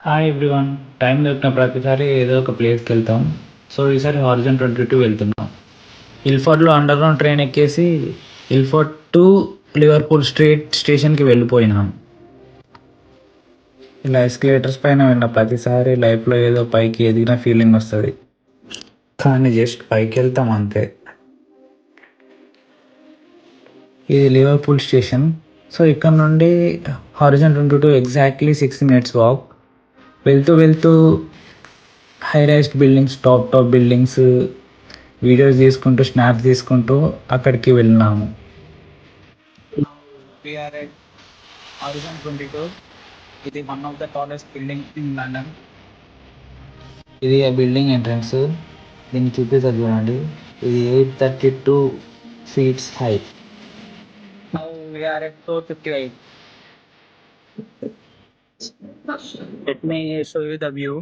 Hi everyone. Time దొరికిన ప్రతిసారి ఏదో ఒక ప్లేస్కి వెళ్తాం. సో ఈసారి హారిజన్ 22 వెళ్తున్నాం. ఇల్ఫర్డ్లో అండర్ గ్రౌండ్ ట్రైన్ ఎక్కేసి ఇల్ఫర్డ్ టు లివర్పూల్ స్ట్రీట్ స్టేషన్కి వెళ్ళిపోయినాం. ఇలా ఎస్కలేటర్స్ పైన విన్న ప్రతిసారి లైఫ్లో ఏదో పైకి ఎదిగిన ఫీలింగ్ వస్తుంది. కానీ జస్ట్ పైకి వెళ్తాం అంతే. ఇది లివర్పూల్ స్టేషన్. సో ఇక్కడ నుండి హారిజన్ 22 ఎగ్జాక్ట్లీ 6 minutes వాక్. వెళ్తూ వెళ్తూ high rise buildings, top top buildings, videos తీసుకుంటూ, స్నాప్స్ తీసుకుంటూ అక్కడికి వెళ్ళినాము. హారిజన్ 22 ఇది one of the tallest building in London. ఇది ఆ బిల్డింగ్ ఎంట్రన్స్. దీన్ని చూపిస్తారు చూడండి. ఇది 832 feet high. Now we are at floor 58. Let me show you the view.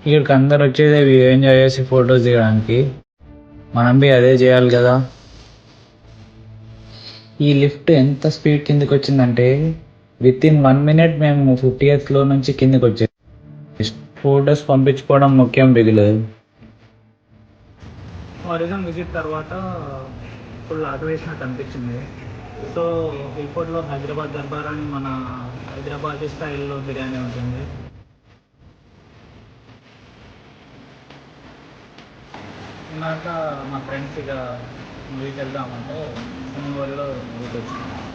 ఇక్కడికి అందరు వచ్చేది వ్యూ ఎంజాయ్ చేసి ఫొటోస్ దిగడానికి. మనం బి అదే చేయాలి కదా. ఈ లిఫ్ట్ ఎంత స్పీడ్ కిందకి వచ్చిందంటే విత్ ఇన్ 1 minute మేము 50th floor నుంచి కిందకి వచ్చేది. ఫొటోస్ పంపించుకోవడం ముఖ్యం మిగిలేదు. హారిజన్ విజిట్ తర్వాత ఫుల్ ఆట వేసినట్టు అనిపించింది. సో ఎయిర్పోర్ట్లో హైదరాబాద్ దర్బార్ అని మన హైదరాబాద్ స్టైల్లో బిర్యానీ ఉంటుంది. ఇన్నాక మా ఫ్రెండ్స్ ఇక మూవీకి వెళ్దామంటే సినిమాలో మూవీకి వచ్చింది.